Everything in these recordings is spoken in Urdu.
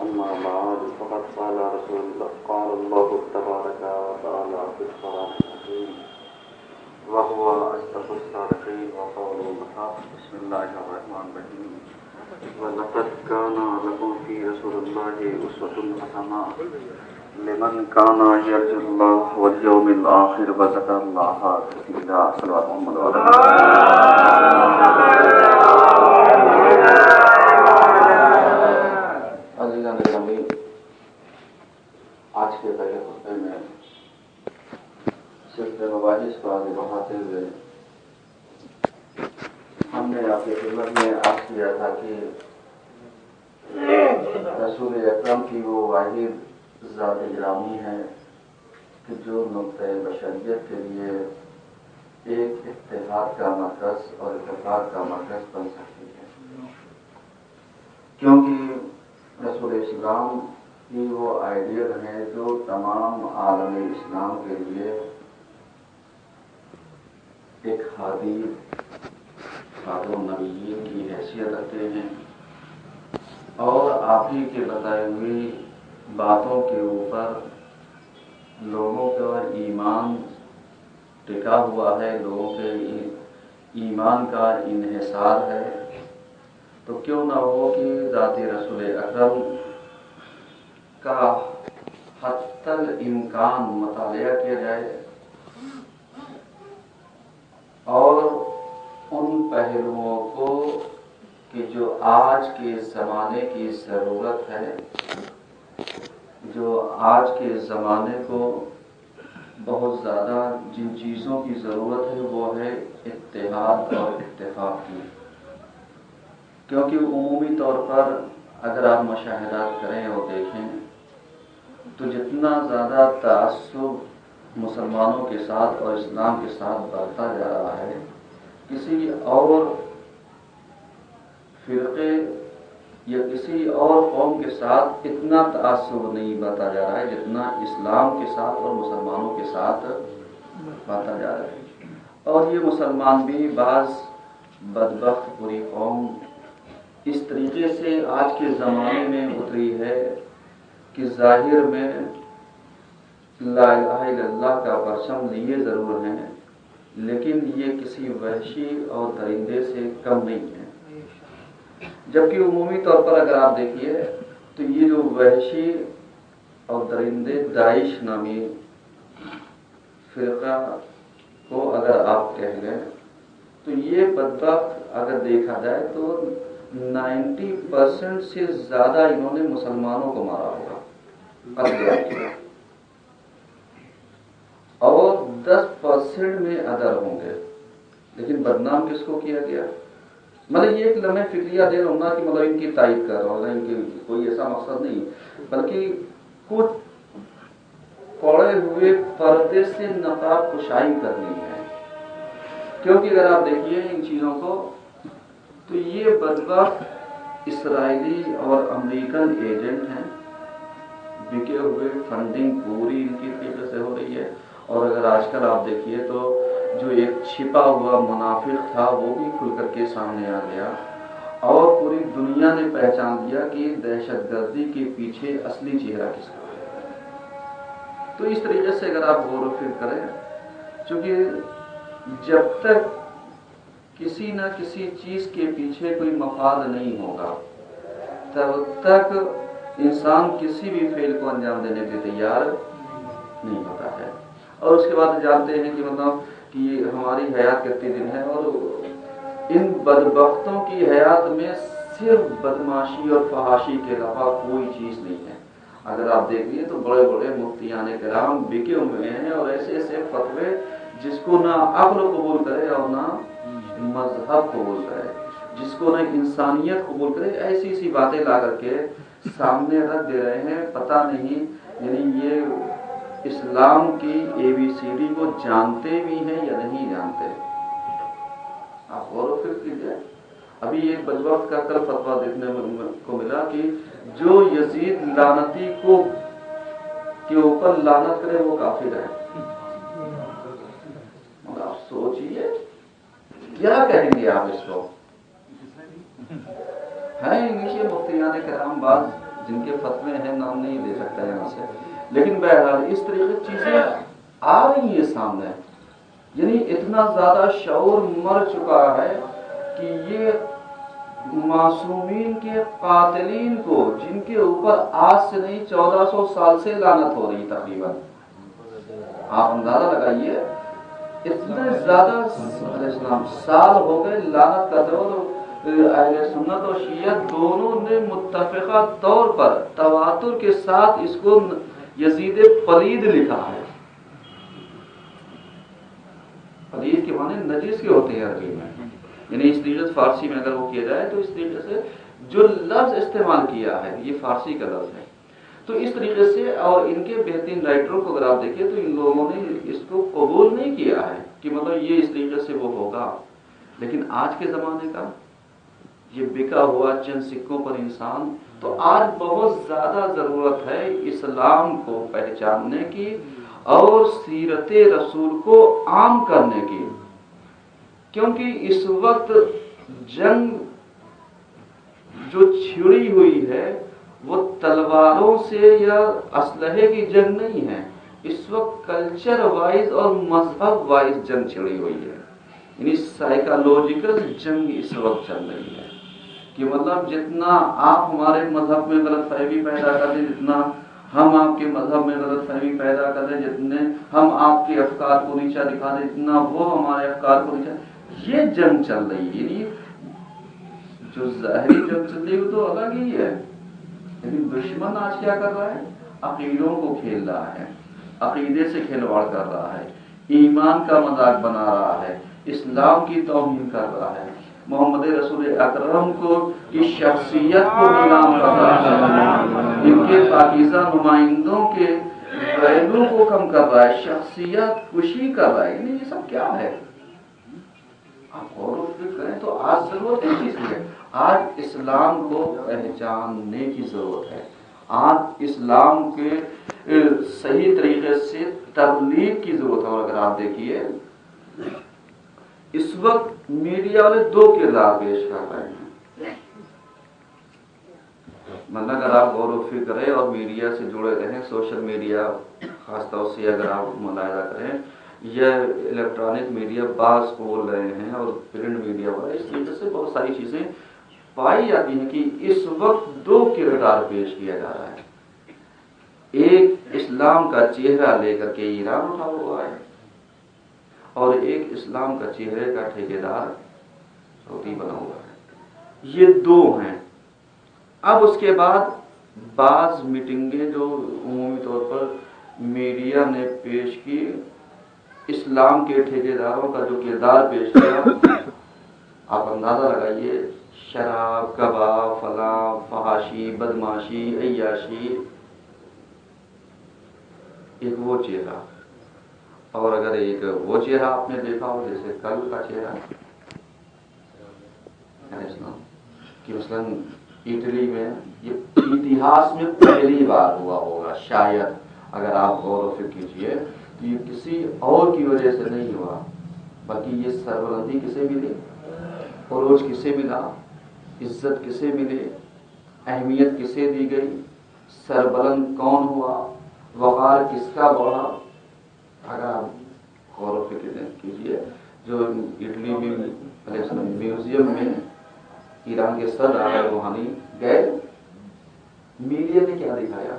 أما بعد فقد قال الله تبارك وتعالى في القرآن الحكيم وهو أصدق الصادقين وقوله الحق. بسم الله الرحمن الرحيم. ولقد كان لكم في رسول الله أسوة حسنة لمن كان يرجو الله واليوم الآخر وذكر الله كثيرا. صلوات محمد وعلى آج کے پہلے خطبے میں صرف مباحث کو آگے بڑھاتے ہوئے ہم نے آپ کی خدمت میں عرض کیا تھا کہ رسول اکرم کی وہ واحد ذات گرامی ہے کہ جو نقطۂ بشریت کے لیے ایک اتحاد کا مرکز اور اتفاق کا مرکز بن سکتی ہے، کیونکہ رسول اسلام کی وہ آئیڈیل ہیں جو تمام عالم اسلام کے لیے ایک ہادی خاتون نبیین کی حیثیت رکھتے ہیں، اور آپ ہی کے بتائے ہوئی باتوں کے اوپر لوگوں کا ایمان ٹکا ہوا ہے، لوگوں کے ایمان کا انحصار ہے۔ تو کیوں نہ ہو کہ ذات رسول اکرم کا حتی الامکان مطالعہ کیا جائے اور ان پہلوؤں کو کہ جو آج کے زمانے کی ضرورت ہے، جو آج کے زمانے کو بہت زیادہ جن چیزوں کی ضرورت ہے وہ ہے اتحاد اور اتفاق کی، کیونکہ عمومی طور پر اگر آپ مشاہدات کریں اور دیکھیں تو جتنا زیادہ تعصب مسلمانوں کے ساتھ اور اسلام کے ساتھ بڑھتا جا رہا ہے، کسی اور فرقے یا کسی اور قوم کے ساتھ اتنا تعصب نہیں بڑھتا جا رہا ہے جتنا اسلام کے ساتھ اور مسلمانوں کے ساتھ بڑھتا جا رہا ہے۔ اور یہ مسلمان بھی بعض بدبخت پوری قوم اس طریقے سے آج کے زمانے میں اتری ہے کہ ظاہر میں لا الہ الا اللہ کا پرچم لیے ضرور ہیں، لیکن یہ کسی وحشی اور درندے سے کم نہیں ہے۔ جبکہ عمومی طور پر اگر آپ دیکھیے تو یہ جو وحشی اور درندے داعش نامی فرقہ کو اگر آپ کہہ لیں تو یہ بدبخت اگر دیکھا جائے تو 90% سے زیادہ انہوں نے مسلمانوں کو مارا ہوگا اور 10% میں ادر ہوں گے، لیکن بدنام کس کو کیا گیا؟ مطلب یہ ایک لمحے فکریہ دے رہا ہوں نا کہ مطلب ان کی تائید کر رہا ہوں، ان کی کوئی ایسا مقصد نہیں، بلکہ کچھ پڑے ہوئے پردے سے نقاب کشائی کرنی ہے۔ کیونکہ اگر آپ دیکھیے ان چیزوں کو تو یہ بدبخت اسرائیلی اور امریکن ایجنٹ ہیں، بکے ہوئے، فنڈنگ پوری ان کی طریقے سے ہو رہی ہے۔ اور اگر آج کل آپ دیکھیے تو جو ایک چھپا ہوا منافق تھا وہ بھی کھل کر کے سامنے آ گیا، اور پوری دنیا نے پہچان لیا کہ دہشت گردی کے پیچھے اصلی چہرہ کس کا ہے۔ تو اس طریقے سے اگر آپ غور و فکر کریں، چونکہ جب تک کسی نہ کسی چیز کے پیچھے کوئی مفاد نہیں ہوگا تب تک انسان کسی بھی فعل کو انجام دینے کے لیے تیار نہیں ہوتا ہے۔ اور اس کے بعد جانتے ہیں کہ مطلب کہ ہماری حیات کتنے دن ہے، اور ان بدبختوں کی حیات میں صرف بدماشی اور فحاشی کے علاوہ کوئی چیز نہیں ہے۔ اگر آپ دیکھیے تو بڑے بڑے مفتیان کرام بکے ہوئے ہیں، اور ایسے ایسے فتوے جس کو نہ عقل قبول کرے اور نہ مذہب قبول کرے، جس کو نہ انسانیت قبول کرے، ایسی ایسی باتیں لا کر کے سامنے رکھ دے رہے ہیں۔ پتہ نہیں یعنی یہ اسلام کی ABCD کو جانتے بھی ہیں یا نہیں جانتے۔ آپ غور و فکر کیجیے، ابھی ایک بدبخت کا کل فتویٰ دیکھنے کو ملا کہ جو یزید لعنتی کو کے اوپر لعنت کرے وہ کافر ہے۔ مگر آپ سوچئے کیا کہیں گے آپ اس کو؟ ہیں انگلیشی مفتیان کرام بعض جن کے فتوے ہیں نام نہیں لے سکتا یہاں سے، لیکن بہرحال اس طریقے چیزیں آ رہی ہیں سامنے، یعنی اتنا زیادہ شعور مر چکا ہے کہ یہ معصومین کے قاتلین کو، جن کے اوپر آج سے نہیں 1400 سال سے لعنت ہو رہی تقریباً، آپ اندازہ لگائیے اتنے زیادہ سال ہو گئے لعنت کرتے ہو، تو اہل سنت اور شیعہ دونوں نے متفقہ طور پر تواتر کے ساتھ اس کو یزید پلید لکھا ہے۔ پلید کے معنی نجس کے ہوتے ہیں عربی میں، یعنی اس طریقے سے فارسی میں اگر وہ کیا جائے تو اس طریقے سے جو لفظ استعمال کیا ہے یہ فارسی کا لفظ ہے، تو اس طریقے سے، اور ان کے بہترین رائٹروں کو اگر آپ دیکھیں تو ان لوگوں نے اس کو قبول نہیں کیا ہے کہ مطلب یہ اس طریقے سے وہ ہوگا، لیکن آج کے زمانے کا یہ بکا ہوا چند سکوں پر انسان، تو آج بہت زیادہ ضرورت ہے اسلام کو پہچاننے کی اور سیرت رسول کو عام کرنے کی، کیونکہ اس وقت جنگ جو چھڑی ہوئی ہے وہ تلواروں سے یا اسلحے کی جنگ نہیں ہے، اس وقت کلچر وائز اور مذہب وائز جنگ چھڑی ہوئی ہے، یعنی سائیکالوجیکل جنگ اس وقت چل رہی ہے کہ مطلب جتنا آپ ہمارے مذہب میں غلط فہمی پیدا کر دیں، جتنا ہم آپ کے مذہب میں غلط فہمی پیدا کر دیں، جتنے ہم آپ کے افکار کو نیچا دکھا دیں، جتنا وہ ہمارے افکار کو نیچا، یہ جنگ چل رہی ہے، یعنی جو ظاہری جنگ چل رہی ہے تو الگ ہی ہے، لیکن دشمن آج کیا کر رہا ہے؟ عقیدوں کو کھیل رہا ہے، عقیدے سے کھلواڑ کر رہا ہے، ایمان کا مذاق بنا رہا ہے، اسلام کی توہین کر رہا ہے، محمد رسول اکرم کو کی شخصیت کو نیلام کر رہا ہے، ان کے پاکیزہ نمائندوں کے ویلو کو کم کر رہا ہے، شخصیت کشی کر رہا ہے، یعنی یہ سب کیا ہے؟ آپ غور و فکر کریں تو آج ضرورت ہے چیز ہے، آج اسلام کو پہچاننے کی ضرورت ہے، آج اسلام کے صحیح طریقے سے تبلیغ کی ضرورت ہے، اور اگر آپ دیکھیے اس وقت میڈیا والے دو کردار پیش کر رہے ہیں، مطلب اگر آپ غور و فکر کریں اور میڈیا سے جڑے رہیں، سوشل میڈیا خاص طور سے اگر آپ ملاحظہ کریں، یہ الیکٹرانک میڈیا بعض بول رہے ہیں اور پرنٹ میڈیا والے، اس طریقے سے بہت ساری چیزیں پائی جاتی ہیں کہ اس وقت دو کردار پیش کیا جا رہا ہے، ایک اسلام کا چہرہ لے کر کے ایران اٹھا ہوا ہے، اور ایک اسلام کا چہرے کا ٹھیکیدار سعودی بنا ہوا ہے، یہ دو ہیں۔ اب اس کے بعد بعض میٹنگیں جو عمومی طور پر میڈیا نے پیش کی، اسلام کے ٹھیکیداروں کا جو کردار پیش کیا، آپ اندازہ لگائیے، شراب، کباب، فلاں، فحاشی، بدماشی، عیاشی، ایک وہ چہرہ، اور اگر ایک وہ چہرہ آپ نے دیکھا ہو جیسے کل کا چہرہ کہ مثلاً اٹلی میں، یہ اتہاس میں پہلی بار ہوا ہوگا شاید، اگر آپ غور و فکر کیجیے، تو یہ کسی اور کی وجہ سے نہیں ہوا، بلکہ یہ سربلندی کسے ملی، عروج کسے ملا، عزت کسے ملی، اہمیت کسے دی گئی، سربلند کون ہوا، وقار کس کا بڑھا، اگر آپ غور و فکر کیجیے، جو اٹلی میں میوزیم میں ایران کے صدر آئے روحانی گئے، میڈیا نے کیا دکھایا؟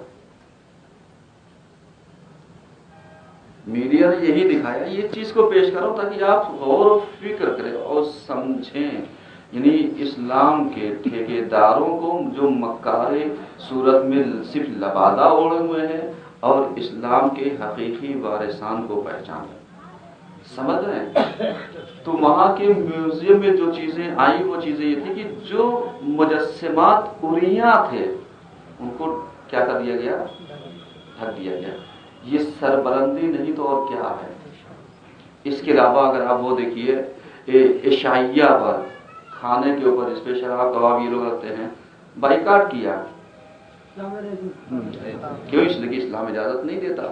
میڈیا نے یہی دکھایا، یہ چیز کو پیش کرو تاکہ آپ غور و فکر کریں اور سمجھیں، یعنی اسلام کے ٹھیکیداروں کو جو مکار صورت میں صرف لبادہ اوڑے ہوئے ہیں، اور اسلام کے حقیقی وارثان کو پہچانیں، سمجھ رہے ہیں؟ تو وہاں کے میوزیم میں جو چیزیں آئیں وہ چیزیں یہ تھی کہ جو مجسمات اوریاں تھے ان کو کیا کر دیا گیا؟ ڈھک دیا گیا۔ یہ سربلندی نہیں تو اور کیا ہے؟ اس کے علاوہ اگر آپ وہ دیکھیے، عشائیہ پر، کھانے کے اوپر، اس پہ شراب کباب یہ لوگ رکھتے ہیں، بائیکاٹ کیا، کیوں؟ اس لیے کہ اسلام اجازت نہیں دیتا،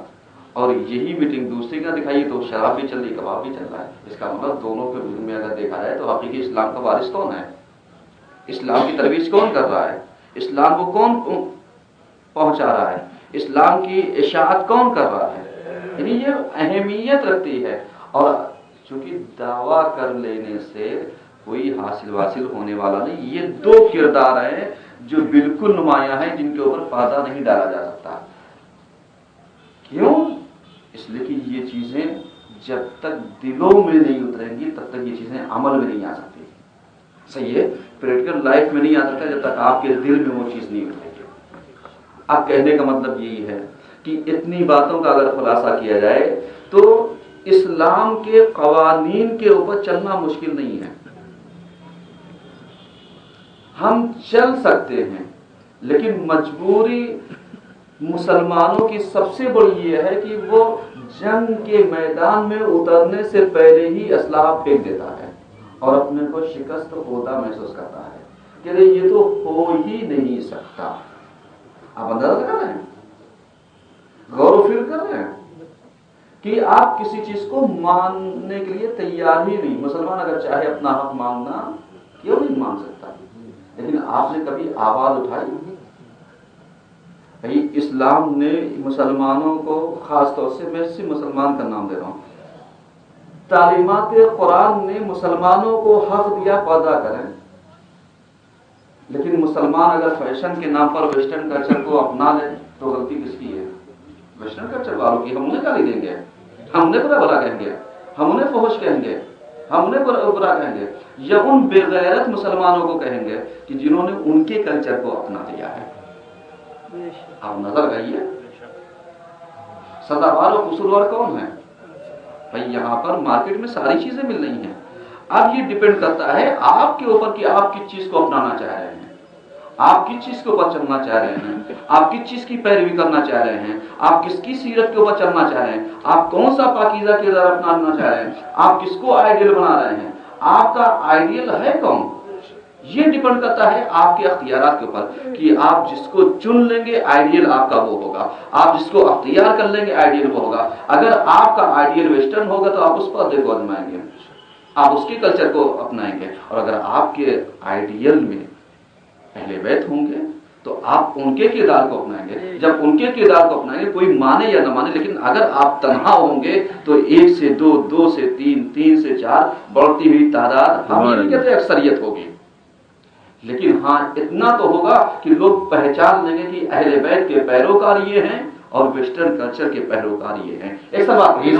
اور یہی میٹنگ دوسری کا دکھائی تو شراب بھی چل رہی، کباب بھی چل رہا ہے، اس کا مطلب دونوں کے میں اگر دیکھا جائے تو حقیقی اسلام کا وارث کون ہے؟ اسلام کی ترویج کون کر رہا ہے؟ اسلام کو کون پہنچا رہا ہے، اسلام کی اشاعت کون کر رہا ہے، یعنی یہ اہمیت رکھتی ہے. اور چونکہ دعویٰ کر لینے سے کوئی حاصل ہونے والا نہیں. یہ دو کردار ہیں جو بالکل نمایاں ہیں، جن کے اوپر پردہ نہیں ڈالا جا سکتا. کیوں؟ اس لیے کہ یہ چیزیں جب تک دلوں میں نہیں اتریں گی تب تک یہ چیزیں عمل میں نہیں آ سکتی. صحیح ہے، پریکٹیکل لائف میں نہیں آ سکتا جب تک آپ کے دل میں وہ چیز نہیں اترے گی. اب کہنے کا مطلب یہی ہے کہ اتنی باتوں کا اگر خلاصہ کیا جائے تو اسلام کے قوانین کے اوپر چلنا مشکل نہیں ہے. ہم چل سکتے ہیں، لیکن مجبوری مسلمانوں کی سب سے بڑی یہ ہے کہ وہ جنگ کے میدان میں اترنے سے پہلے ہی اسلحہ پھینک دیتا ہے اور اپنے کو شکست ہوتا محسوس کرتا ہے کہ یہ تو ہو ہی نہیں سکتا. آپ اندازہ کر رہے ہیں، غور و فکر کر رہے ہیں کہ آپ کسی چیز کو ماننے کے لیے تیار ہی نہیں. مسلمان اگر چاہے اپنا حق مانگنا کیوں نہیں مان سکتا، لیکن آپ نے کبھی آواز اٹھائی؟ بھائی اسلام نے مسلمانوں کو، خاص طور سے میں صرف مسلمان کا نام دے رہا ہوں، تعلیمات قرآن نے مسلمانوں کو حق دیا پردہ کریں. لیکن مسلمان اگر فیشن کے نام پر ویسٹرن کلچر کو اپنا لے تو غلطی کس کی ہے؟ ویسٹرن کلچر والوں کی. ہم انہیں گالی دیں گے، ہم انہیں برا بھلا کہیں گے، ہم انہیں فحش کہیں گے، ہم انہیں برا کہیں گے، یا ان بے غیرت مسلمانوں کو کہیں گے کہ جنہوں نے ان کے کلچر کو اپنا لیا ہے. آپ نظر گئیے سزاوار اور قصوروار کون ہے؟ بھائی یہاں پر مارکیٹ میں ساری چیزیں مل رہی ہیں. اب یہ ڈیپینڈ کرتا ہے آپ کے اوپر کہ آپ کس چیز کو اپنانا چاہ رہے ہیں، آپ کس چیز کے اوپر چلنا چاہ رہے ہیں، آپ کس چیز کی پیروی کرنا چاہ رہے ہیں، آپ کس کی سیرت کے اوپر چلنا چاہ رہے ہیں، آپ کون سا پاکیزہ کردار اپنانا چاہ رہے ہیں، آپ کس کو آئیڈیل بنا رہے ہیں، آپ کا آئیڈیل ہے کون. یہ ڈیپینڈ کرتا ہے آپ کے اختیارات کے اوپر کہ آپ جس کو چن لیں گے آئیڈیل آپ کا وہ ہوگا، آپ جس کو اختیار کر لیں گے آئیڈیل وہ ہوگا. اگر آپ کا آئیڈیل ویسٹرن ہوگا تو آپ اس پر دیکھو آزمائیں گے، آپ اس کے کلچر کو اپنائیں گے. اور اگر آپ کے آئیڈیل میں اہل بیت ہوں گے تو آپ ان کے کردار کو اپنائیں گے. جب ان کے کردار کو اپنائیں گے کوئی مانے یا نہ مانے، لیکن اگر آپ تنہا ہوں گے تو 1 سے 2، 2 سے 3، 3 سے 4 بڑھتی ہوئی تعداد، ہم یہ نہیں کہتے اکثریت ہوگی، لیکن ہاں اتنا تو ہوگا کہ لوگ پہچان لیں گے کہ اہل بیت کے پیروکار یہ ہیں اور ویسٹرن کلچر کے پیروکار یہ ہیں. ایک سب بات چیز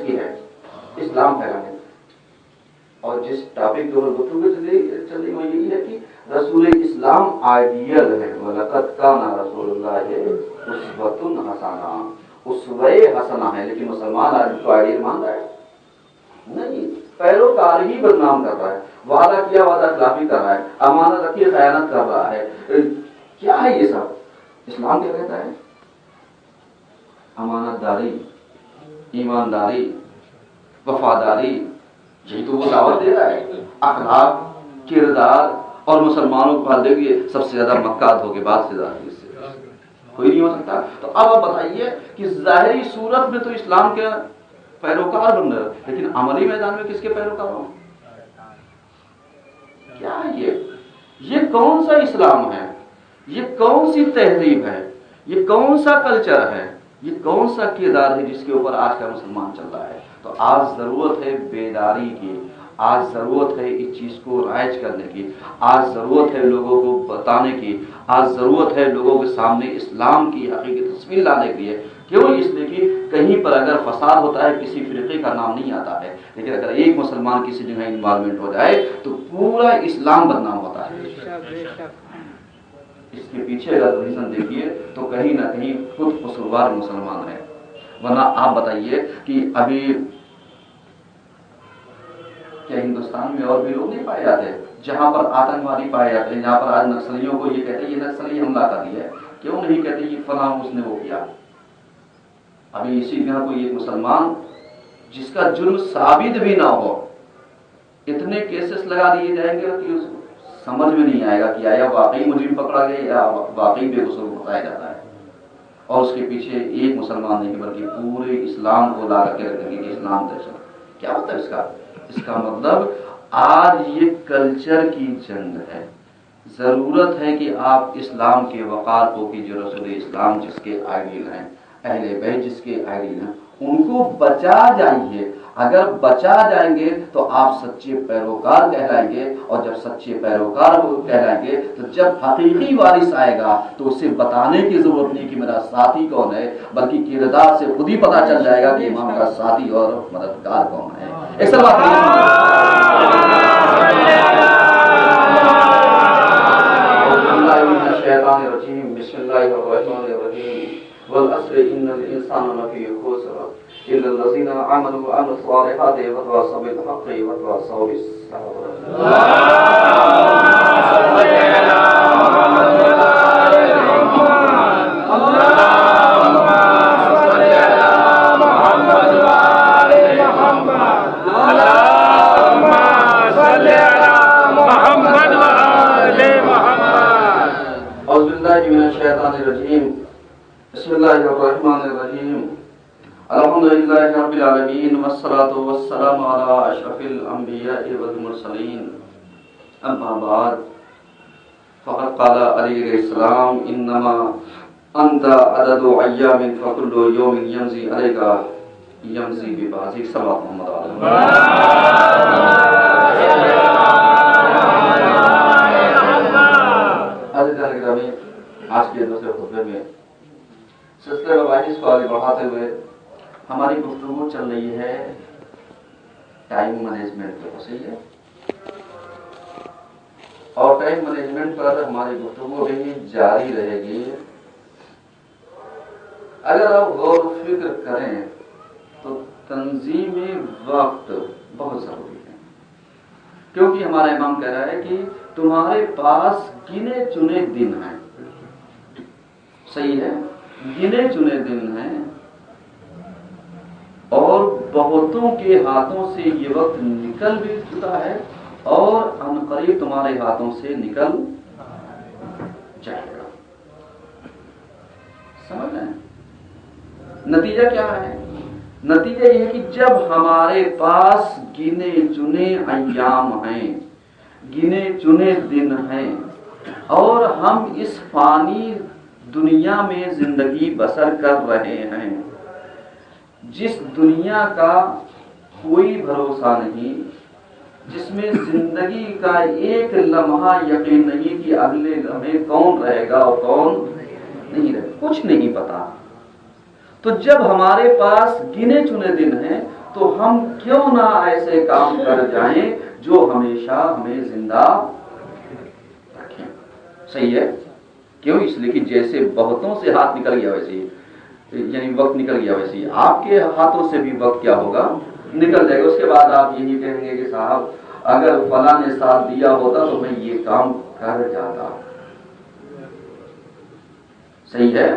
کی ہے اسلام پھیلانے. اور جس ٹاپک کے اوپر گفتگو چل رہی وہ یہی ہے کہ رسول اسلام آئیڈیل ہے. وَلَقَدْ كَانَ رَسُولُ اللَّهِ أُسْوَةٌ حَسَنَةٌ، اسوہ حسنہ ہے. لیکن مسلمان آج کو آئیڈیل مان رہا ہے نہیں، پیروکار ہی بدنام کر رہا ہے، وعدہ کیا وعدہ خلافی کر رہا ہے، امانت رکھی خیانت کر رہا ہے. کیا ہے یہ سب؟ اسلام کیا کہتا ہے؟ امانت داری، ایمانداری، وفاداری، یہی تو وہ دعوت دے رہا ہے. اخلاق، کردار اور مسلمانوں کو دیکھیے سب سے زیادہ مکہ ہو کے بعد سے زیادہ اس سے کوئی نہیں ہو سکتا. تو اب آپ بتائیے کہ ظاہری صورت میں تو اسلام کے پیروکار بن رہے، لیکن عملی میدان میں کس کے پیروکار ہوں؟ کیا ہے یہ کون سا اسلام ہے؟ یہ کون سی تہذیب ہے؟ یہ کون سا کلچر ہے؟ یہ کون سا کردار ہے جس کے اوپر آج کا مسلمان چل رہا ہے؟ تو آج ضرورت ہے بیداری کی، آج ضرورت ہے اس چیز کو رائج کرنے کی، آج ضرورت ہے لوگوں کو بتانے کی، آج ضرورت ہے لوگوں کے سامنے اسلام کی حقیقی تصویر لانے کے لیے. کیوں؟ اس لیے کہ کہیں پر اگر فساد ہوتا ہے کسی فرقے کا نام نہیں آتا ہے، لیکن اگر ایک مسلمان کسی جگہ انوالومنٹ ہو جائے تو پورا اسلام بدنام ہوتا ہے. اس کے پیچھے اگر ریزن دیکھیے تو کہیں نہ کہیں خود قصوروار مسلمان ہے. ورنہ آپ بتائیے کہ ابھی کیا ہندوستان میں اور بھی لوگ نہیں پائے جاتے جہاں پر آتنکوادی پائے جاتے ہیں، جہاں پر آج نکسلیوں کو یہ کہتے ہیں یہ نکسلی حملہ کر دیا ہے؟ کیوں نہیں کہتے یہ فلاں اس نے وہ کیا؟ ابھی اسی طرح کوئی ایک مسلمان جس کا جرم ثابت بھی نہ ہو، اتنے کیسز لگا دیے جائیں گے کہ سمجھ میں نہیں آئے گا کہ آیا واقعی مجرم پکڑا گیا یا واقعی بے قصور بتایا جاتا ہے. اور اس کے پیچھے ایک مسلمان نہیں بلکہ پورے اسلام کو لا کر کے رکھیں گے کہ اسلام دہشت. کیا ہوتا ہے اس کا مطلب آج یہ کلچر کی جنگ ہے. ضرورت ہے کہ آپ اسلام کے وقار کو کہ جو رسول اسلام جس کے آئیڈیل ہیں، اہل بیت جس کے آئیڈیل ہیں، ان کو بچا جائیے. اگر بچا جائیں گے تو آپ سچے پیروکار کہلائیں گے، اور جب سچے پیروکار کہلائیں گے تو جب حقیقی وارث آئے گا تو اسے بتانے کی ضرورت نہیں کہ میرا ساتھی کون ہے، بلکہ کردار سے خود ہی پتا چل جائے گا کہ امام کا ساتھی اور مددگار کون ہے. ایک سب الشیطان الرجیم. بسم اللہ الرحمن الرحیم. والعصر ان الانسان لفی خسر الا الذین آمنوا وعملوا الصالحات وتواصوا بالحق وتواصوا بالصبر. بسم اللہ الرحمن الرحیم. الحمدللہ رب العالمین والصلاة والسلام علی اشرف الانبیاء والمرسلین. اما بعد فقد قال علی علیہ السلام انما انت عدد ایام فکل یوم یمضی علیک یمضی ببعضی. صلوات محمد علیہ. آج کے دوسرے خطبے میں سلسلہ مباحث کو آگے بڑھاتے ہوئے ہماری گفتگو چل رہی ہے ٹائم مینجمنٹ پر. صحیح ہے، اور ٹائم مینجمنٹ پر ہماری گفتگو بھی جاری رہے گی. اگر آپ غور و فکر کریں تو تنظیم وقت بہت ضروری ہے، کیونکہ ہمارا امام کہہ رہا ہے کہ تمہارے پاس گنے چنے دن ہیں. صحیح ہے، گنے چنے دن ہیں، اور بہتوں کے ہاتھوں سے یہ وقت نکل بھی چکا ہے اور عنقریب تمہارے ہاتھوں سے نکل جائے گا. سمجھ رہے ہیں نتیجہ کیا ہے؟ نتیجہ یہ ہے کہ جب ہمارے پاس گنے چنے ایام ہیں، گنے چنے دن ہیں، اور ہم اس فانی دنیا میں زندگی بسر کر رہے ہیں، جس دنیا کا کوئی بھروسہ نہیں، جس میں زندگی کا ایک لمحہ یقین نہیں کہ اگلے لمحے کون رہے گا اور کون نہیں رہے گا، کچھ نہیں پتا. تو جب ہمارے پاس گنے چنے دن ہیں تو ہم کیوں نہ ایسے کام کر جائیں جو ہمیشہ ہمیں زندہ رکھیں. صحیح ہے، کیوں؟ اس لیے کہ جیسے بہتوں سے ہاتھ نکل گیا ویسے یعنی وقت نکل گیا ویسے آپ کے ہاتھوں سے بھی وقت کیا ہوگا؟ نکل جائے گا. اس کے بعد آپ یہی کہیں گے کہ صاحب اگر فلاں نے ساتھ دیا ہوتا تو میں یہ کام کر جاتا. صحیح ہے،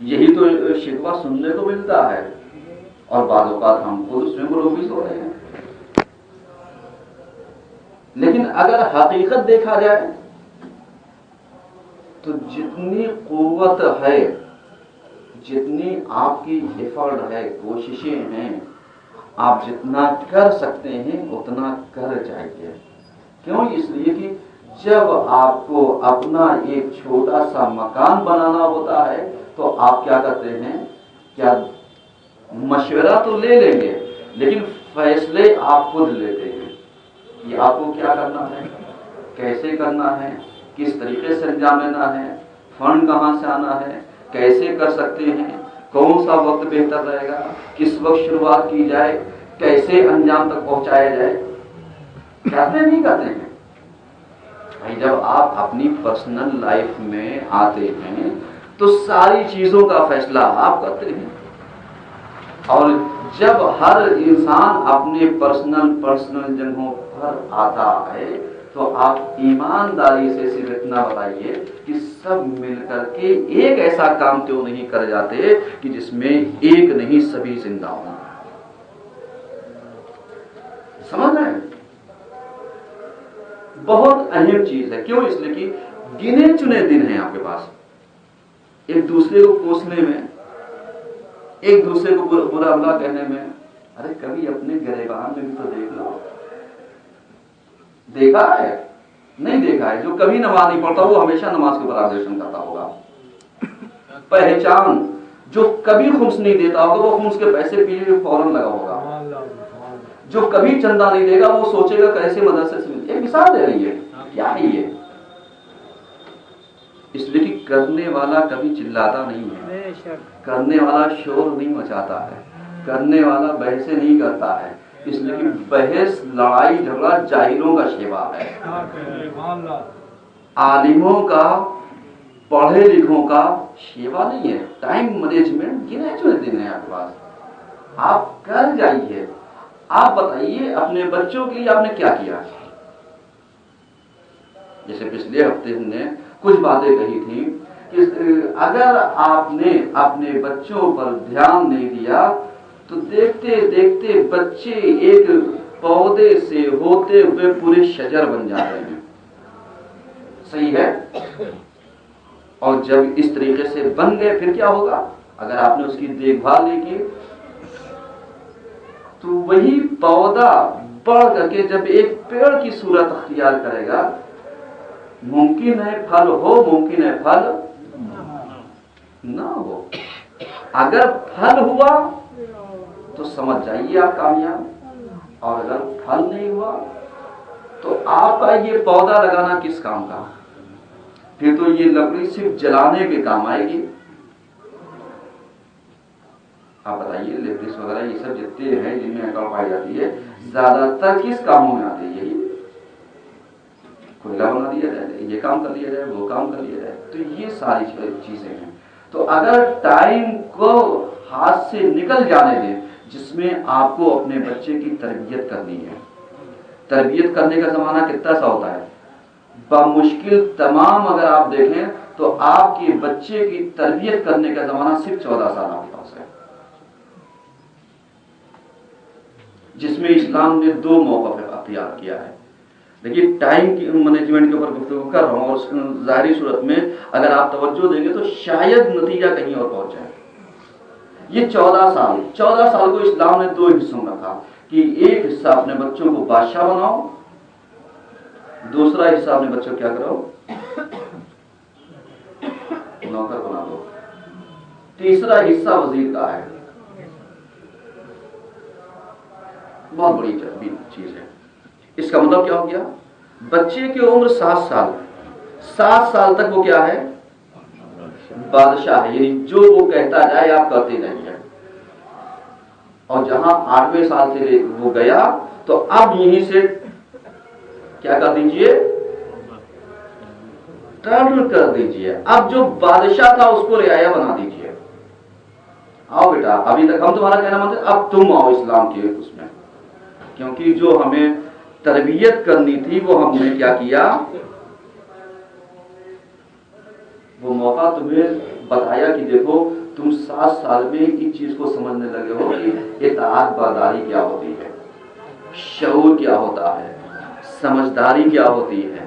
یہی تو شکوہ سننے کو ملتا ہے، اور بعض اوقات ہم خود اس میں ملوث ہو رہے ہیں. لیکن اگر حقیقت دیکھا جائے تو جتنی قوت ہے، جتنی آپ کی ایفرٹ ہے، کوششیں ہیں، آپ جتنا کر سکتے ہیں اتنا کر جائیے. کیوں؟ اس لیے کہ جب آپ کو اپنا ایک چھوٹا سا مکان بنانا ہوتا ہے تو آپ کیا کرتے ہیں؟ کیا مشورہ تو لے لیں گے لیکن فیصلے آپ خود لیتے ہیں کہ آپ کو کیا کرنا ہے، کیسے کرنا ہے، کس طریقے سے انجام لینا ہے، فنڈ کہاں سے آنا ہے، کیسے کر سکتے ہیں، کون سا وقت بہتر رہے گا، کس وقت شروعات کی جائے، کیسے انجام تک پہنچایا جائے. کرتے نہیں کرتے ہیں بھائی. جب آپ اپنی پرسنل لائف میں آتے ہیں تو ساری چیزوں کا فیصلہ آپ کرتے ہیں، اور جب ہر انسان اپنے پرسنل جگہوں پر آتا ہے تو آپ ایمانداری سے صرف اتنا بتائیے کہ سب مل کر کے ایک ایسا کام کیوں نہیں کر جاتے کہ جس میں ایک نہیں سبھی زندہ ہوں. سمجھ رہے ہیں؟ بہت اہم چیز ہے. کیوں؟ اس لیے کہ گنے چنے دن ہیں آپ کے پاس. ایک دوسرے کو کوسنے میں، ایک دوسرے کو برا بھلا کہنے میں، ارے کبھی اپنے گریبان میں بھی تو دیکھ لو دیکھا ہے؟ نہیں دیکھا ہے. جو کبھی نماز نہیں پڑھتا وہ ہمیشہ نماز کے اوپر آبزرویشن کرتا ہوگا. پہچان جو کبھی خمس نہیں دیتا ہوگا وہ خمس کے پیسے پینے میں فوراً لگا ہوگا. جو کبھی چندہ نہیں دے گا وہ سوچے گا کیسے مدرسے سے. ایک مثال دے رہی ہے. کیا ہے یہ؟ اس لیے کہ کرنے والا کبھی چلاتا نہیں ہے, کرنے والا شور نہیں مچاتا ہے, کرنے والا بحثیں نہیں کرتا ہے. اس لیے کہ بحث, لڑائی جھگڑا جاہلوں کا شیوا ہے. عالموں کا, پڑھے لکھوں کا شیوا نہیں ہے. ٹائم مینجمنٹ گنے چنے دن ہے آپ کے پاس, آپ کر جائیے. آپ بتائیے اپنے بچوں کے لیے آپ نے کیا کیا. جیسے پچھلے ہفتے ہم نے کچھ باتیں کہی تھی کہ اگر آپ نے اپنے بچوں پر دھیان نہیں دیا تو دیکھتے دیکھتے بچے ایک پودے سے ہوتے ہوئے پورے شجر بن جاتے ہیں. صحیح ہے؟ اور جب اس طریقے سے بن گئے پھر کیا ہوگا؟ اگر آپ نے اس کی دیکھ بھال نہیں کی تو وہی پودا بڑھ کر کے جب ایک پیڑ کی صورت اختیار کرے گا, ممکن ہے پھل ہو, ممکن ہے پھل نہ ہو. اگر پھل ہوا تو سمجھ جائیے آپ کامیاب, اور اگر پھل نہیں ہوا تو آپ کا یہ پودا لگانا کس کام کا؟ پھر تو یہ لکڑی صرف جلانے کے کام آئے گی. آپ بتائیے لیبرس وغیرہ یہ سب جتنے ہیں جن میں اکڑ پائی جاتی ہے زیادہ تر کس کاموں میں آتے ہیں؟ یہی کوئلہ بنا دیا جائے, یہ کام کر لیا جائے, وہ کام کر لیا جائے. تو یہ ساری چیزیں ہیں. تو اگر ٹائم کو ہاتھ سے نکل جانے دیں جس میں آپ کو اپنے بچے کی تربیت کرنی ہے. تربیت کرنے کا زمانہ کتنا سا ہوتا ہے؟ بمشکل تمام اگر آپ دیکھیں تو آپ کے بچے کی تربیت کرنے کا زمانہ صرف 14 سال آپ کے پاس ہے, جس میں اسلام نے 2 موقع اختیار کیا ہے. لیکن ٹائم کی مینجمنٹ کے اوپر گفتگو کر رہا ہوں, اور ظاہری صورت میں اگر آپ توجہ دیں گے تو شاید نتیجہ کہیں اور پہنچ جائے. یہ 14 سال کو اسلام نے 2 حصوں میں رکھا کہ ایک حصہ اپنے بچوں کو بادشاہ بناؤ, دوسرا حصہ اپنے بچوں کو کیا کرو, نوکر بنا دو. تیسرا حصہ وزیر کا ہے. بہت بڑی چیز ہے. اس کا مطلب کیا ہو گیا؟ بچے کی عمر 7 سال, 7 سال تک وہ کیا ہے؟ بادشاہ ہے. یعنی جو وہ کہتا جائے آپ کرتے رہیے. اور جہاں 8ویں سال سے وہ گیا تو اب یہیں سے کیا کر دیجئے, ٹرن کر دیجئے. اب جو بادشاہ تھا اس کو رعایا بنا دیجئے. آؤ بیٹا, ابھی تک ہم تمہارا کہنا مانتے, اب تم آؤ اسلام کے اس میں. کیونکہ جو ہمیں تربیت کرنی تھی وہ ہم نے کیا کیا, وہ موقع تمہیں بتایا کہ دیکھو تم 7 سال میں اس چیز کو سمجھنے لگے ہو کہ اطاعت برداری کیا ہوتی ہے, شعور کیا ہوتا ہے, سمجھداری کیا ہوتی ہے,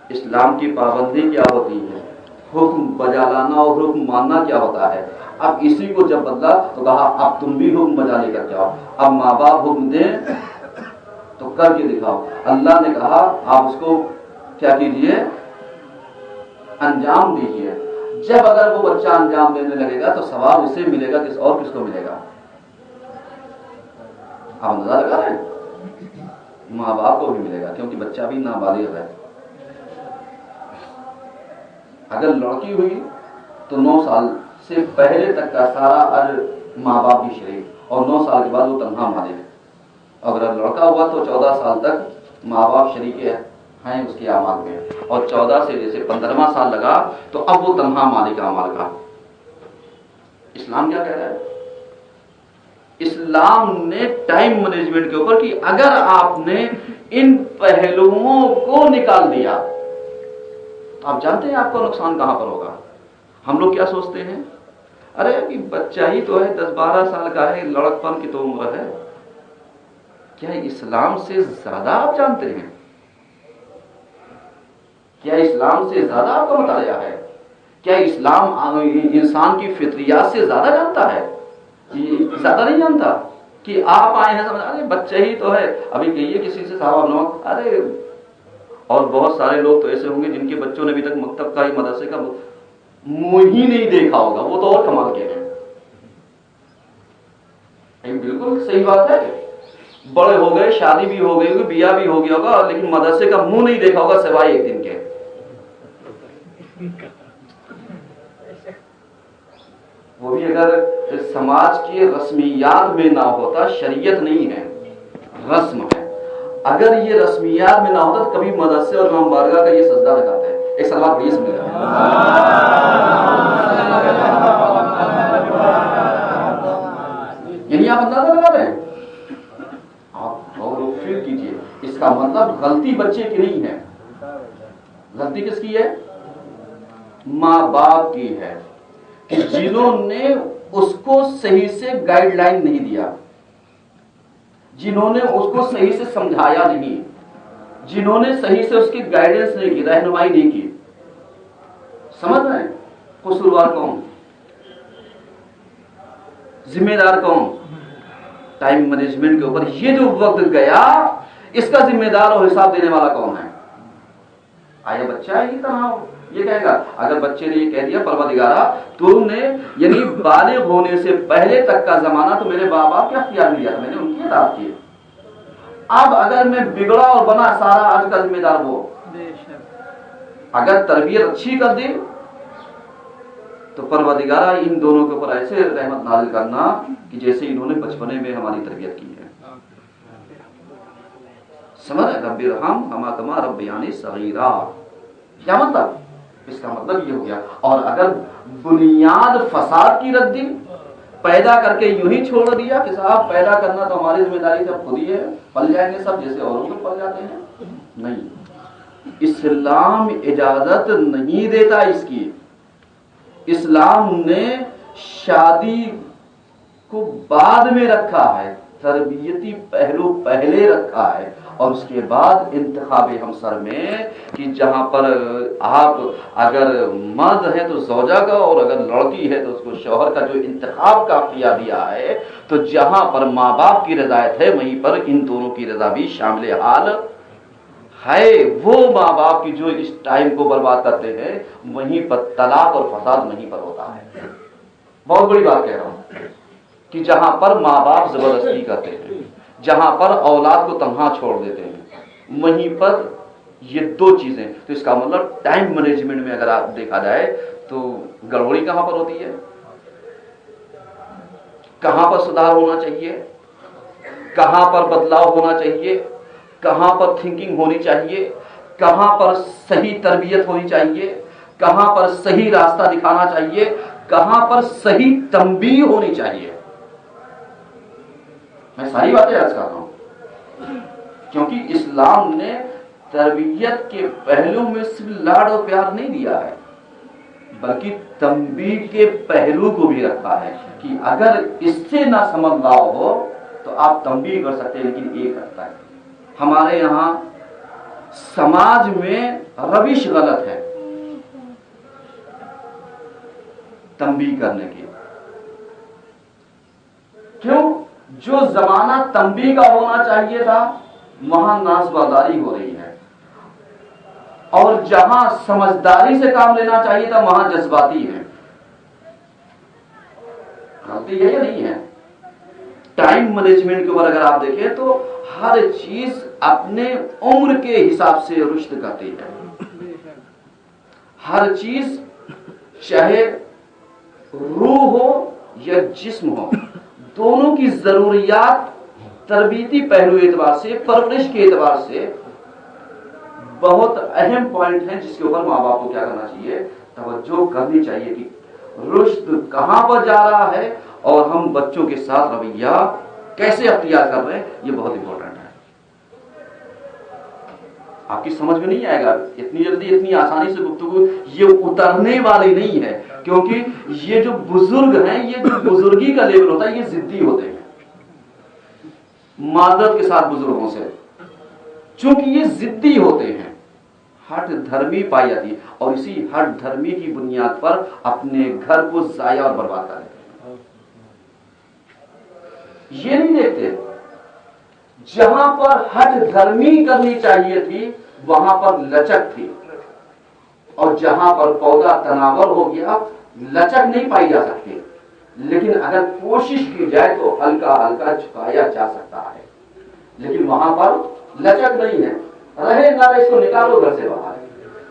اسلام کی پابندی کیا ہوتی ہے, حکم بجا لانا اور حکم ماننا کیا ہوتا ہے. اب اسی کو جب بدلا تو کہا اب تم بھی حکم بجا لے کر جاؤ. اب ماں باپ حکم دیں تو کر کے دکھاؤ. اللہ نے کہا آپ اس کو کیا کیجئے, انجام دیجئے. جب اگر وہ بچہ انجام دینے لگے گا تو ثواب اسے ملے گا, کس اور کس کو ملے گا؟ آپ اندازہ لگا رہے ہیں, ماں باپ کو بھی ملے گا کیونکہ بچہ بھی نابالغ ہے. اگر لڑکی ہوئی تو 9 سال سے پہلے تک کا سارا اجر ماں باپ بھی شریک, اور 9 سال کے بعد وہ تنہا مالک. اگر لڑکا ہوا تو 14 سال تک ماں باپ شریک ہیں اس کے اعمال میں, اور 14 سے جیسے 15واں سال لگا تو اب وہ تنہا مالک اعمال کا. اسلام کیا کہہ رہا ہے؟ اسلام نے ٹائم مینجمنٹ کے اوپر کہ اگر آپ نے ان پہلوؤں کو نکال دیا تو آپ جانتے ہیں آپ کو نقصان کہاں پر ہوگا. ہم لوگ کیا سوچتے ہیں, ارے ابھی بچہ ہی تو ہے 10-12 سال کا ہے, لڑکپن کی تو عمر ہے. کیا اسلام سے زیادہ آپ جانتے ہیں؟ کیا اسلام سے زیادہ آپ کا مطالعہ ہے؟ کیا اسلام انسان کی فطریات سے زیادہ جانتا ہے؟ زیادہ نہیں جانتا کہ آپ آئے ہیں سمجھ, ارے بچہ ہی تو ہے. ابھی کہیے کسی سے صاحب ارے اور بہت سارے لوگ تو ایسے ہوں گے جن کے بچوں نے ابھی تک مکتب کا ہی مدرسے کا منہ ہی نہیں دیکھا ہوگا، وہ تو اور کمال کے ہیں۔ بالکل صحیح بات ہے، بڑے ہو گئے، شادی بھی ہو گئی ہوگی، بیاہ بھی ہو گیا ہوگا، لیکن مدرسے کا منہ نہیں دیکھا ہوگا سوائے ایک دن کے۔ وہ بھی اگر سماج کے رسمیات میں نہ ہوتا، شریعت نہیں ہے، رسم ہے، اگر یہ رسمیات میں نہ ہوتا تو کبھی مدرسے اور امام بارگاہ کا یہ سجدہ نہ کرتے ہیں۔ ایک سلوات پڑھیے سمجھ گا۔ یعنی آپ اندازہ لگا رہے ہیں، آپ غور و فکر کیجیے، اس کا مطلب غلطی بچے کی نہیں ہے، غلطی کس کی ہے؟ ماں باپ کی ہے، کہ جنہوں نے اس کو صحیح سے گائیڈ لائن نہیں دیا، جنہوں نے اس کو صحیح سے سمجھایا نہیں، جنہوں نے صحیح سے اس کی گائیڈنس نہیں کی، رہنمائی نہیں کی۔ سمجھ رہے ہیں؟ قصوروار کون؟ ذمہ دار کون؟ ٹائم مینجمنٹ کے اوپر یہ جو وقت گیا، اس کا ذمہ دار اور حساب دینے والا کون ہے؟ آیا بچہ ہے ہی طرح یہ کہے گا، اگر بچے نے یہ کہہ دیا پروردگارا تم نے یعنی بالغ ہونے سے پہلے تک کا زمانہ تو میرے باپ باپ کے اختیار میں دیا تھا، میں نے ان کی اطاعت کی، اب اگر میں بگڑا اور بنا سارا آج کا ذمہ دار وہ، اگر تربیت اچھی کر دی تو پروردگارا ان دونوں کے اوپر ایسے رحمت نازل کرنا کہ جیسے انہوں نے بچپنے میں ہماری تربیت کی ہے۔ سمجھ رب ارحمہما کما ربیانی صغیرا، کیا مطلب؟ اس کا مطلب یہ ہو گیا۔ اور اگر بنیاد فساد کی رکھ دی، پیدا کر کے یوں ہی چھوڑ دیا کہ صاحب پیدا کرنا تو ہماری ذمہ داری سے خود ہی ہے، پل جائیں گے سب جیسے اوروں کو پل جاتے ہیں، نہیں، اسلام اجازت نہیں دیتا اس کی۔ اسلام نے شادی کو بعد میں رکھا ہے، تربیتی پہلو پہلے رکھا ہے، اور اس کے بعد انتخاب ہمسر میں کہ جہاں پر آپ اگر مرد ہے تو زوجہ کا اور اگر لڑکی ہے تو اس کو شوہر کا جو انتخاب کا اختیار دیا ہے، تو جہاں پر ماں باپ کی رضایت ہے وہیں پر ان دونوں کی رضا بھی شامل حال ہے۔ وہ ماں باپ کی جو اس ٹائم کو برباد کرتے ہیں وہیں پر طلاق اور فساد وہیں پر ہوتا ہے۔ بہت بڑی بات کہہ رہا ہوں کہ جہاں پر ماں باپ زبردستی کرتے ہیں، جہاں پر اولاد کو تنہا چھوڑ دیتے ہیں، وہیں پر یہ دو چیزیں، تو اس کا مطلب ٹائم مینجمنٹ میں اگر آپ دیکھا جائے تو گڑبڑی کہاں پر ہوتی ہے، کہاں پر سدھار ہونا چاہیے، کہاں پر بدلاؤ ہونا چاہیے، کہاں پر تھنکنگ ہونی چاہیے، کہاں پر صحیح تربیت ہونی چاہیے، کہاں پر صحیح راستہ دکھانا چاہیے، کہاں پر صحیح تنبیہ ہونی چاہیے۔ میں ساری باتیں عرض کرتا ہوں کیونکہ اسلام نے تربیت کے پہلو میں صرف لاڈ اور پیار نہیں دیا ہے، بلکہ تنبیہ کے پہلو کو بھی رکھا ہے کہ اگر اس سے نہ سمجھ رہا ہو تو آپ تنبیہ کر سکتے ہیں، لیکن ایک رکھتا ہے۔ ہمارے یہاں سماج میں روش غلط ہے تنبیہ کرنے کی۔ کیوں؟ جو زمانہ تنبیہ کا ہونا چاہیے تھا وہاں ناز برداری ہو رہی ہے، اور جہاں سمجھداری سے کام لینا چاہیے تھا وہاں جذباتی ہے۔ غلطی ہے یا نہیں ہے؟ ٹائم مینجمنٹ کے اوپر اگر آپ دیکھیں تو ہر چیز اپنے عمر کے حساب سے رشد کرتی ہے، ہر چیز چاہے روح ہو یا جسم ہو، دونوں کی ضروریات تربیتی پہلو اعتبار سے، پرورش کے اعتبار سے بہت اہم پوائنٹ ہیں جس کے اوپر ماں باپ کو کیا کرنا چاہیے، توجہ کرنی چاہیے کہ رشد کہاں پر جا رہا ہے اور ہم بچوں کے ساتھ رویہ کیسے اختیار کر رہے ہیں، یہ بہت امپورٹنٹ ہے۔ آپ کی سمجھ میں نہیں آئے گا اتنی جلدی، اتنی آسانی سے گفتگو یہ اترنے والی نہیں ہے، کیونکہ یہ جو بزرگ ہیں، یہ جو بزرگی کا لیول ہوتا ہے، یہ ضدی ہوتے ہیں معذرت کے ساتھ بزرگوں سے، چونکہ یہ ضدی ہوتے ہیں، ہٹ دھرمی پائی جاتی ہے، اور اسی ہٹ دھرمی کی بنیاد پر اپنے گھر کو ضائع اور برباد کر دیتے ہیں۔ یہ نہیں دیکھتے جہاں پر ہٹ دھرمی کرنی چاہیے تھی وہاں پر لچک تھی، اور جہاں پر پودا تناور ہو گیا لچک نہیں پائی جا سکتی، لیکن اگر کوشش کی جائے تو ہلکا ہلکا جھکایا جا سکتا ہے، لیکن وہاں پر لچک نہیں ہے، رہے نہ رہے اس کو نکالو گھر سے باہر۔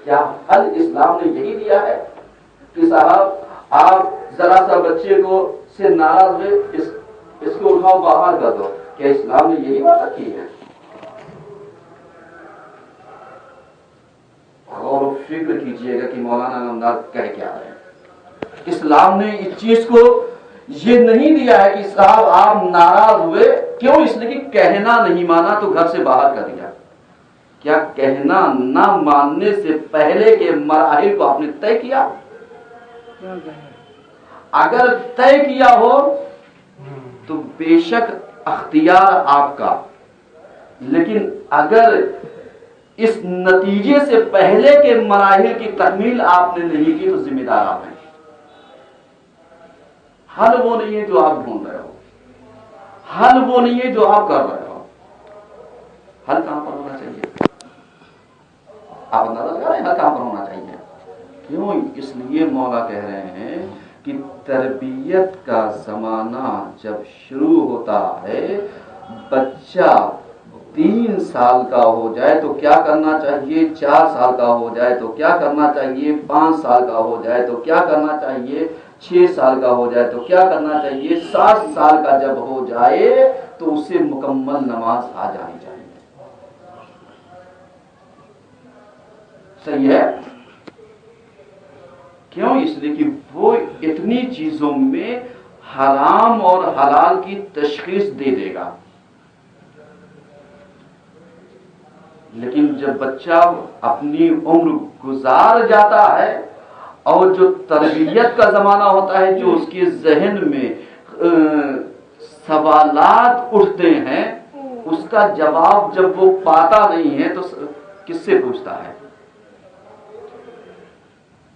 کیا حل اسلام نے یہی دیا ہے کہ صاحب آپ ذرا سا بچے کو سے ناراض ہوئے اس کو اٹھاؤ باہر کر دو؟ کیا اسلام نے یہی بات رکھی ہے؟ غور و فکر کیجئے گا کہ مولانا نامدار کہہ کیا رہے ہیں۔ اسلام نے اس چیز کو یہ نہیں دیا ہے کہ صاحب آپ ناراض ہوئے، کیوں؟ اس لیے کہ کہنا نہیں مانا تو گھر سے باہر کر دیا۔ کیا کہنا نہ ماننے سے پہلے کے مراحل کو آپ نے طے کیا؟ اگر طے کیا ہو تو بے شک اختیار آپ کا، لیکن اگر اس نتیجے سے پہلے کے مراحل کی تکمیل آپ نے نہیں کی تو ذمہ دار آپ ہیں۔ حل وہ نہیں ہے جو آپ ڈھونڈ رہے ہو، حل وہ نہیں ہے جو آپ کر رہے ہو، حل کہاں پر ہونا چاہیے؟ آپ اندازہ لگا رہے ہیں حل کہاں پر ہونا چاہیے؟ کیوں؟ اس لیے مولا کہہ رہے ہیں کہ تربیت کا زمانہ جب شروع ہوتا ہے، بچہ 3 سال کا ہو جائے تو کیا کرنا چاہیے، 4 سال کا ہو جائے تو کیا کرنا چاہیے، 5 سال کا ہو جائے تو کیا کرنا چاہیے، 6 سال کا ہو جائے تو کیا کرنا چاہیے، 7 سال کا جب ہو جائے تو اسے مکمل نماز آ جانی چاہیے۔ صحیح ہے؟ کیوں؟ اس لیے کہ وہ اتنی چیزوں میں حرام اور حلال کی تشخیص دے دے گا، لیکن جب بچہ اپنی عمر گزار جاتا ہے اور جو تربیت کا زمانہ ہوتا ہے، جو اس کے ذہن میں سوالات اٹھتے ہیں، اس کا جواب جب وہ پاتا نہیں ہے تو کس سے پوچھتا ہے؟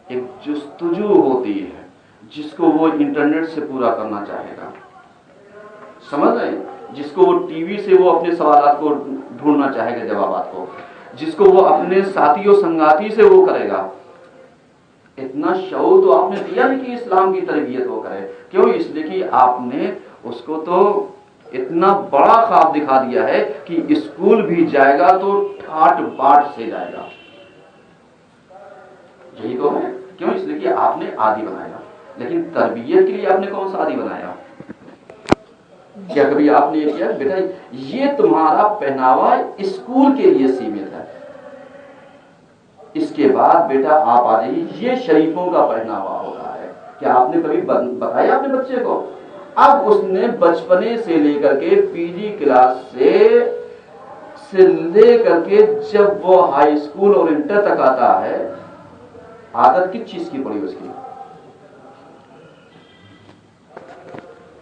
ایک جستجو ہوتی ہے جس کو وہ انٹرنیٹ سے پورا کرنا چاہے گا، سمجھ رہے ہیں؟ جس کو وہ ٹی وی سے وہ اپنے سوالات کو ڈھونڈنا چاہے گا، جوابات کو، جس کو وہ اپنے ساتھی و سنگاتی سے وہ کرے گا۔ اتنا شعور تو آپ نے دیا نہیں کہ اسلام کی تربیت وہ کرے۔ کیوں؟ اس لیے کہ آپ نے اس کو تو اتنا بڑا خواب دکھا دیا ہے کہ اسکول بھی جائے گا تو ٹھاٹ باٹ سے جائے گا۔ یہی تو ہے۔ کیوں؟ اس لیے کہ آپ نے عادی بنایا، لیکن تربیت کے لیے آپ نے کون سا عادی بنایا؟ کیا کبھی آپ نے یہ کیا بیٹا یہ تمہارا پہناوا اسکول کے لیے سیمت ہے، اس کے بعد بیٹا آپ آ جائیے یہ شریفوں کا پہناوا ہوتا ہے؟ کیا آپ نے کبھی بتایا اپنے بچے کو؟ اب اس نے بچپنے سے لے کر کے پی جی کلاس سے لے کر کے جب وہ ہائی اسکول اور انٹر تک آتا ہے، عادت کس چیز کی پڑی اس کی؟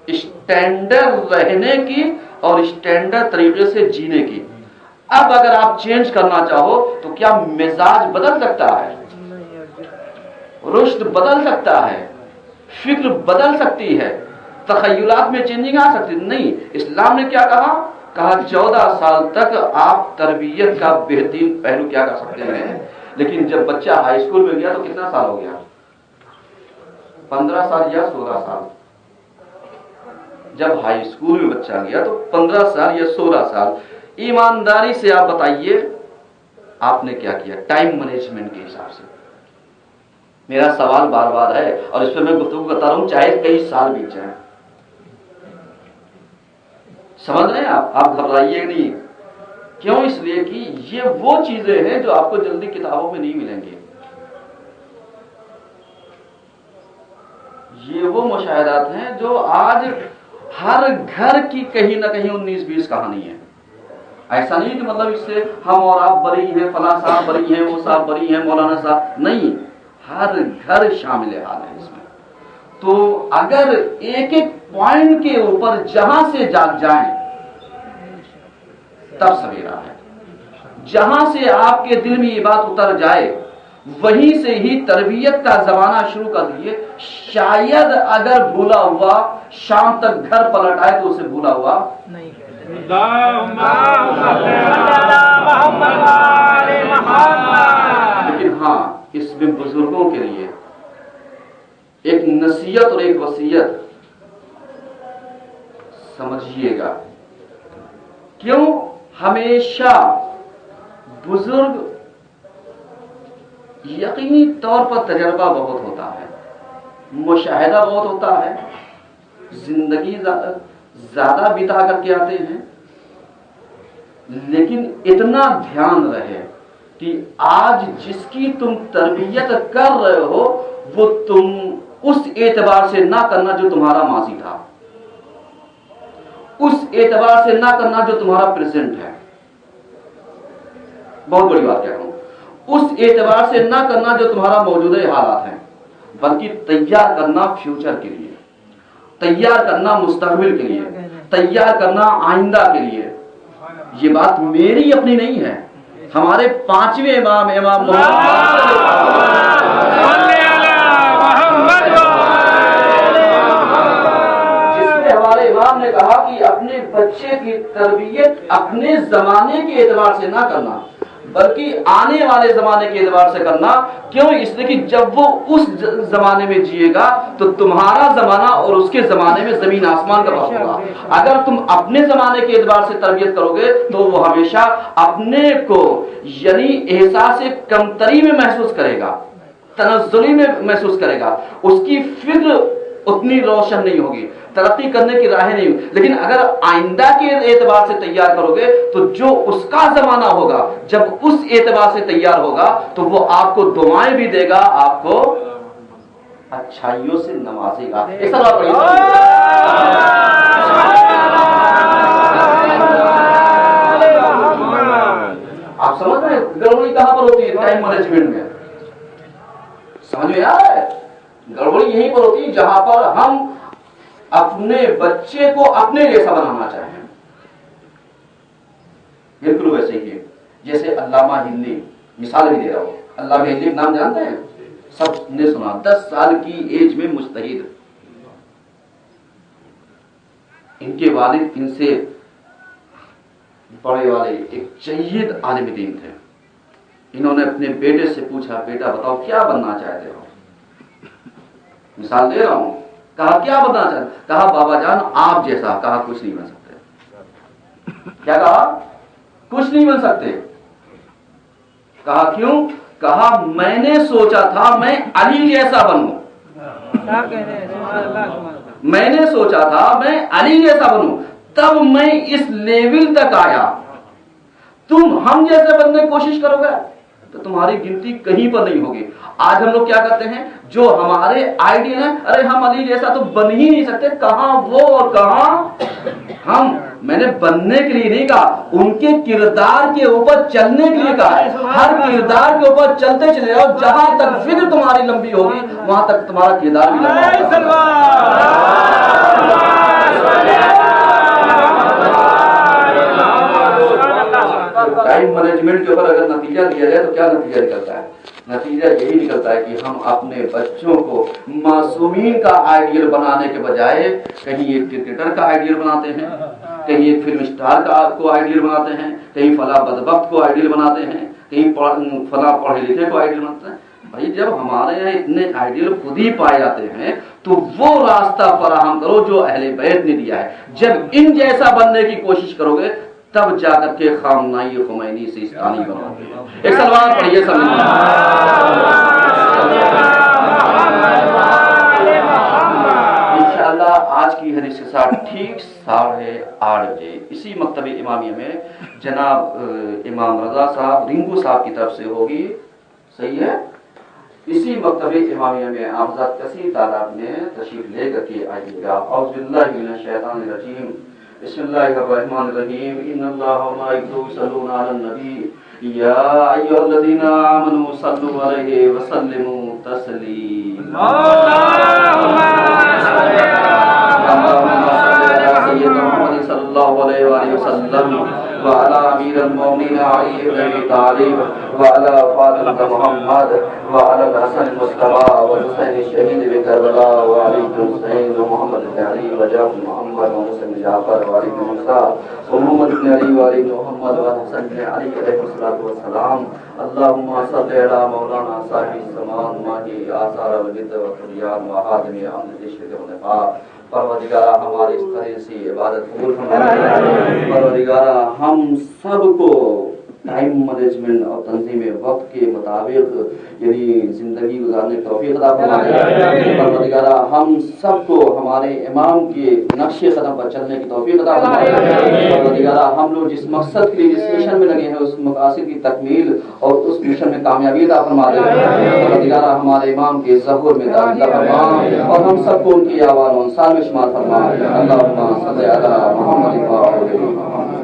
اسٹینڈرڈ رہنے کی اور اسٹینڈرڈ طریقے سے جینے کی۔ اب اگر آپ چینج کرنا چاہو تو کیا مزاج بدل سکتا ہے؟ رشد بدل سکتا ہے، فکر بدل سکتی ہے، تخیلات میں چینجنگ آ سکتی؟ نہیں۔ اسلام نے کیا کہا؟ 14 سال تک آپ تربیت کا بہترین پہلو کیا کر سکتے ہیں، لیکن جب بچہ ہائی اسکول میں گیا تو کتنا سال ہو گیا؟ 15 سال یا 16 سال؟ جب ہائی اسکول میں بچہ گیا تو 15 سال یا 16 سال۔ ایمانداری سے آپ بتائیے آپ نے کیا کیا ٹائم مینجمنٹ کے حساب سے؟ میرا سوال بار بار ہے اور اس پہ میں گفتگو کرتا رہا ہوں چاہے کئی سال بیت جائیں۔ سمجھ رہے ہیں آپ گھبرائیے نہیں۔ کیوں؟ اس لیے کہ یہ وہ چیزیں ہیں جو آپ کو جلدی کتابوں میں نہیں ملیں گی، یہ وہ مشاہدات ہیں جو آج ہر گھر کی کہیں نہ کہیں 19-20 کہانی ہے۔ ایسا نہیں کہ مطلب اس سے ہم اور آپ بری ہیں، فلاں صاحب بری ہیں، وہ صاحب بری ہیں، مولانا صاحب نہیں، ہر گھر شامل حال ہے اس میں۔ تو اگر ایک ایک پوائنٹ کے اوپر جہاں سے جاگ جائیں تب سویرا ہے، جہاں سے آپ کے دل میں یہ بات اتر جائے وہیں سے ہی تربیت کا زمانہ شروع کر دیجیے۔ شاید اگر بھولا ہوا شام تک گھر پلٹ آئے تو اسے بھولا ہوا نہیں۔ میں بزرگوں کے لیے ایک نصیحت اور ایک وصیت سمجھیے گا. کیوں؟ ہمیشہ بزرگ یقینی طور پر تجربہ بہت ہوتا ہے، مشاہدہ بہت ہوتا ہے، زندگی زیادہ بتا کر کے آتے ہیں، لیکن اتنا دھیان رہے کہ آج جس کی تم تربیت کر رہے ہو وہ تم اس اعتبار سے نہ کرنا جو تمہارا ماضی تھا، اس اعتبار سے نہ کرنا جو تمہارا پریزنٹ ہے. بہت بڑی بات کہہ رہا ہوں. اس اعتبار سے نہ کرنا جو تمہارا موجودہ حالات ہیں، بلکہ تیار کرنا فیوچر کے لیے، تیار کرنا مستقبل کے لیے، تیار کرنا آئندہ کے لیے. یہ بات میری اپنی نہیں ہے، ہمارے 5ویں امام محمد جس میں ہمارے امام نے کہا کہ اپنے بچے کی تربیت اپنے زمانے کے اعتبار سے نہ کرنا بلکہ آنے والے زمانے کے اعتبار سے کرنا. کیوں؟ اس لیے کہ جب وہ اس زمانے میں جیے گا تو تمہارا زمانہ اور اس کے زمانے میں زمین آسمان کا فرق ہوگا. اگر تم اپنے زمانے کے اعتبار سے تربیت کرو گے تو وہ ہمیشہ اپنے کو یعنی احساس کمتری میں محسوس کرے گا، تنزلی میں محسوس کرے گا، اس کی فکر اتنی روشن نہیں ہوگی، ترقی کرنے کی راہیں نہیں ہوگی. لیکن اگر آئندہ کے اعتبار سے تیار کرو گے تو جو اس کا زمانہ ہوگا جب اس اعتبار سے تیار ہوگا تو وہ آپ کو دعائیں بھی دے گا، آپ کو اچھائیوں سے نوازے گا. آپ سمجھ رہے ہیں گڑبڑی کہاں پر ہوتی ہے؟ ٹائم مینجمنٹ میں. سمجھ میں آ رہا ہے؟ گڑبڑی یہیں پر ہوتی ہے جہاں پر ہم اپنے بچے کو اپنے جیسا بنانا چاہیں. بالکل ویسے ہی جیسے علامہ ہندی، مثال بھی دے رہا ہوں. علامہ ہندی نام جانتے ہیں؟ سب نے سنا. 10 سال کی ایج میں مجتہد. ان کے والد ان سے بڑے والے ایک جید عالم دین تھے. انہوں نے اپنے بیٹے سے پوچھا بیٹا بتاؤ کیا بننا چاہتے ہو؟ مثال دے رہا ہوں. کہا کیا بننا چاہتے؟ کہا بابا جان آپ جیسا. کہا کچھ نہیں بن سکتے. کیا کہا؟ کچھ نہیں بن سکتے. کہا کیوں؟ کہا میں نے سوچا تھا میں علی جیسا بنوں. میں نے سوچا تھا میں علی جیسا بنوں تب میں اس لیول تک آیا. تم ہم جیسے بننے کی کوشش کرو گے تو تمہاری گنتی کہیں پر نہیں ہوگی. آج ہم لوگ کیا کرتے ہیں جو ہمارے آئیڈیل ہیں، ارے ہم علی جیسا تو بن ہی نہیں سکتے. کہاں وہ اور کہاں ہم. میں نے بننے کے لیے نہیں کہا، ان کے کردار کے اوپر چلنے کے لیے کہا. ہر کردار کے اوپر چلتے چلے جاؤ، جہاں تک فکر تمہاری لمبی ہوگی وہاں تک تمہارا کردار بھی لمبا ہوگا. ٹائم مینجمنٹ کے اوپر اگر نتیجہ دیا جائے تو کیا نتیجہ نکلتا ہے؟ نتیجہ یہی نکلتا ہے کہ ہم اپنے بچوں کو معصومین کا آئیڈیل بنانے کے بجائے کہیں ایک کرکٹر کا آئیڈیل بناتے ہیں، کہیں ایک فلم اسٹار کو آئیڈیل بناتے ہیں، کہیں فلاں بدبخت کو آئیڈیل بناتے ہیں، کہیں فلاں پڑھے لکھے کو آئیڈیل بناتے ہیں. بھائی جب ہمارے یہاں اتنے آئیڈیل خود ہی پائے جاتے ہیں تو وہ راستہ فراہم کرو جو اہل بیت نے دیا ہے. جب ان جیسا بننے کی کوشش کرو گے تب جا کر کے خامنائی خمینی سیستانی بنو گے. ایک سلوات پڑھیے سب. انشاءاللہ آج کی حدیث کے ساتھ ٹھیک 8:30 بجے اسی مکتب امامیہ میں جناب امام رضا صاحب رنگو صاحب کی طرف سے ہوگی. صحیح ہے؟ اسی مکتب امامیہ میں آپ حضرات کثیر تعداد میں تشریف لے کر کے آئیے گا. اعوذ باللہ من الشیطان الرجیم. بسم اللہ الرحمن الرحیم. ان اللہ و ملائکتہ یصلون علی النبی یا ایھا الذین آمنوا صلوا علیہ وسلموا تسلیما. اللهم صل علی سیدنا محمد صلی اللہ الله عليه وآله وسلم وعلى أمير المؤمنين علي بن أبي طالب وعلى فاطمة محمد وعلى الحسن المصطفى والحسين الشهيد بكربلاء وعلي بن حسين ومحمد بن علي وجعفر محمد وموسى بن جعفر وعلي بن موسى ومحمد بن علي وعلي بن محمد والحسن بن علي عليه الصلاة والسلام. اللهم صل على مولانا صاحب السماء ماهي آثار البدع والطغيان وحاتم أمر الشرك والنفاق. پروردگارہ ہماری اس طرح سے عبادت قبول فرما. پروردگارہ ہم سب کو ٹائم مینجمنٹ اور تنظیم وقت کے مطابق یعنی زندگی گزارنے کی توفیق عطا فرمائے. پروردگارہ ہم سب کو ہمارے امام کے نقش قدم پر چلنے کی توفیق عطا فرمائے. پروردگارہ ہم لوگ جس مقصد کے لیے جس مشن میں لگے ہیں اس مقاصد کی تکمیل اور اس مشن میں کامیابی عطا فرما دے. پروردگارہ ہمارے امام کے ظہور میں داخلہ فرما اور ہم سب کو ان کی آوان و انصار میں شمار فرما. اللہم صلی علی محمد و علی محمد.